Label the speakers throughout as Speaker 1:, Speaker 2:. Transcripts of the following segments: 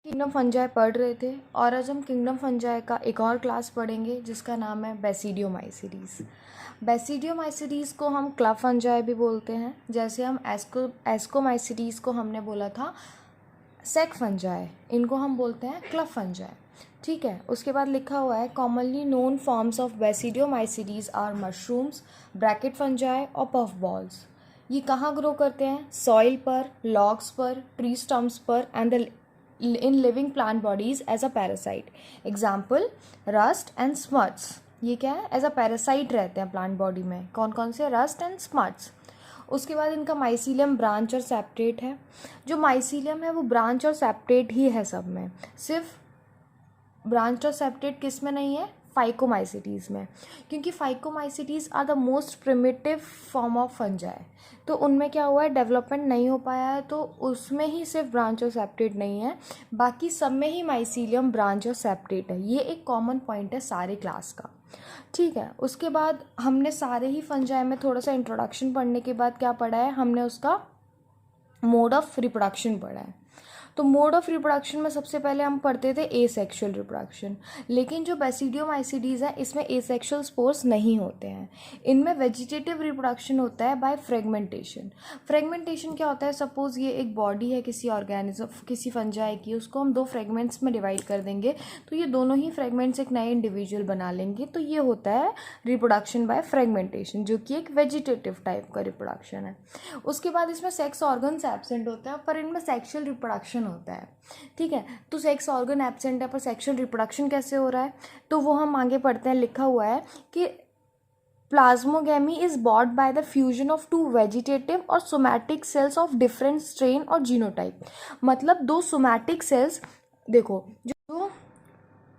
Speaker 1: Kingdom fungi पढ़ रहे थे और आज हम किंगडम फंजाई का एक और क्लास पढ़ेंगे जिसका नाम है बेसिडियोमाइसीडीज। बेसिडियोमाइसीडीज को हम क्लब फंजाई भी बोलते हैं, जैसे हम एस्कोमाइसीडीज को हमने बोला था सेक फंजाई, इनको हम बोलते हैं क्लब फंजाई। ठीक है, उसके बाद लिखा हुआ है commonly known forms of basidiomycetes are mushrooms, bracket fungi और पफ बॉल्स। ये कहाँ ग्रो करते हैं? सॉइल पर, लॉग्स पर, ट्री स्टम्प्स पर and in living plant bodies as a parasite. Example, rust and smuts. ये क्या है? एज अ पैरासाइट रहते हैं प्लांट बॉडी में। कौन कौन से? Rust and smuts. उसके बाद इनका माइसीलियम ब्रांच और सेपरेट है। जो माइसीलियम है वो ब्रांच और सेपरेट ही है सब में, सिर्फ ब्रांच और सेपरेट किस में नहीं है? फाइकोमाइसीटीज़ में, क्योंकि phycomycetes are the most primitive form of fungi. तो उनमें क्या हुआ है? डेवलपमेंट नहीं हो पाया है, तो उसमें ही सिर्फ ब्रांच और सेपरेट नहीं है, बाकी सब में ही माइसीलियम ब्रांच और सेपरेट है। ये एक कॉमन पॉइंट है सारे क्लास का। ठीक है, उसके बाद हमने सारे ही फंजाई में थोड़ा सा इंट्रोडक्शन पढ़ने के बाद क्या पढ़ा है? हमने उसका मोड ऑफ रिप्रोडक्शन पढ़ा है। तो मोड ऑफ रिप्रोडक्शन में सबसे पहले हम पढ़ते थे एसेक्सुअल रिप्रोडक्शन, लेकिन जो बेसिडियोमाइसीडीज़ है इसमें एसेक्सुअल स्पोर्स नहीं होते हैं। इनमें वेजिटेटिव रिप्रोडक्शन होता है बाय फ्रेगमेंटेशन। फ्रेगमेंटेशन क्या होता है? सपोज ये एक बॉडी है किसी ऑर्गेनिज्म, किसी फंजाई की, उसको हम दो फ्रेगमेंट्स में डिवाइड कर देंगे तो ये दोनों ही फ्रेगमेंट्स एक नए इंडिविजुअल बना लेंगे। तो ये होता है रिप्रोडक्शन बाय फ्रेगमेंटेशन, जो कि एक वेजिटेटिव टाइप का रिप्रोडक्शन है। उसके बाद इसमें सेक्स ऑर्गन्स एब्सेंट होते हैं, पर इनमें सेक्शुअल रिप्रोडक्शन होता है। ठीक है, तो सेक्स ऑर्गन एब्सेंट है पर सेक्सुअल रिप्रोडक्शन कैसे हो रहा है? तो वो हम आगे पढ़ते हैं। लिखा हुआ है कि plasmogamy is brought by the fusion of two vegetative और somatic cells of different strain और जीनोटाइप। मतलब दो सोमैटिक सेल्स, देखो जो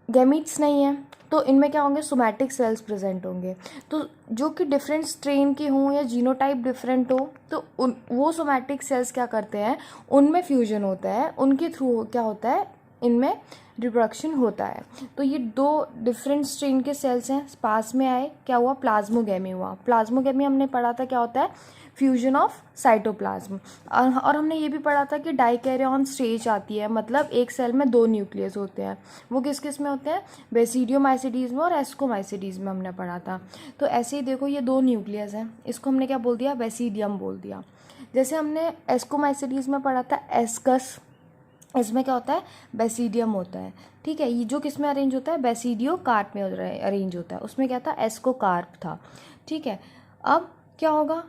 Speaker 1: गैमीट्स नहीं है तो इनमें क्या होंगे? सोमैटिक सेल्स प्रेजेंट होंगे, तो जो कि डिफरेंट स्ट्रेन के हों या जीनोटाइप डिफरेंट हो तो वो सोमैटिक सेल्स क्या करते हैं? उनमें फ्यूजन होता है, उनके थ्रू क्या होता है? इनमें रिप्रोडक्शन होता है। तो ये दो डिफरेंट स्ट्रेन के सेल्स हैं, पास में आए, क्या हुआ? प्लाज्मोगेमी हुआ। प्लाज्मोगेमी हमने पढ़ा था क्या होता है? Fusion of cytoplasm. और हमने ये भी पढ़ा था कि डाइकैरियन स्टेज आती है, मतलब एक सेल में दो न्यूक्लियस होते हैं। वो किस किस में होते हैं? बेसिडियोमाइसीडीज़ में और एस्कोमाइसीडीज़ में हमने पढ़ा था। तो ऐसे ही देखो ये दो न्यूक्लियस हैं, इसको हमने क्या बोल दिया? बेसिडियम बोल दिया। जैसे हमने एस्कोमाइसीडीज़ में पढ़ा था एस्कस, इसमें क्या होता है? बेसिडियम होता है। ठीक है, ये जो किस में अरेंज होता है? बेसिडियो कार्प में अरेंज होता है। उसमें क्या था? एस्कोकार्प था। ठीक है, अब क्या होगा?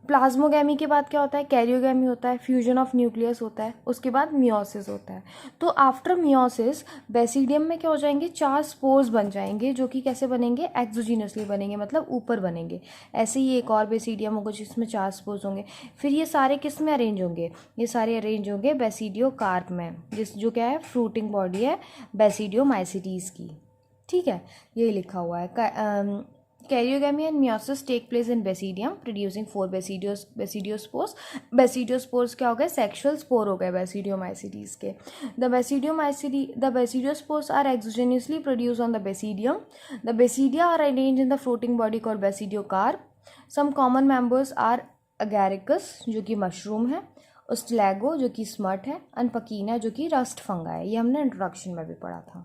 Speaker 1: प्लाज्मोगेमी के बाद क्या होता है? कैरियोगेमी होता है, फ्यूजन ऑफ न्यूक्लियस होता है, उसके बाद मियोसिस होता है। तो आफ्टर मियोसिस बेसिडियम में क्या हो जाएंगे? 4 स्पोर्स बन जाएंगे, जो कि कैसे बनेंगे? एक्सोजीनसली बनेंगे, मतलब ऊपर बनेंगे। ऐसे ही एक और बेसिडियम होगा जिसमें 4 स्पोर्स होंगे। फिर ये सारे किस में अरेंज होंगे? ये सारे अरेंज होंगे बेसिडियो कार्प में, जो क्या है? फ्रूटिंग बॉडी है बेसिडियोमाइसीडीज़ की। ठीक है, ये लिखा हुआ है। Karyogamy and meiosis take place in basidium, producing 4 basidiospores. Basidiospores क्या हो गए? Sexual spore हो गए basidiomycetes के. The basidiospores are exogenously produced on the basidium. The basidia are arranged in the fruiting body called basidiocarp. Some common members are agaricus जो कि mushroom है, Ostalago जो कि स्मट है, and Pachina जो कि रस्ट फंगा है। ये हमने इंट्रोडक्शन में भी पढ़ा था।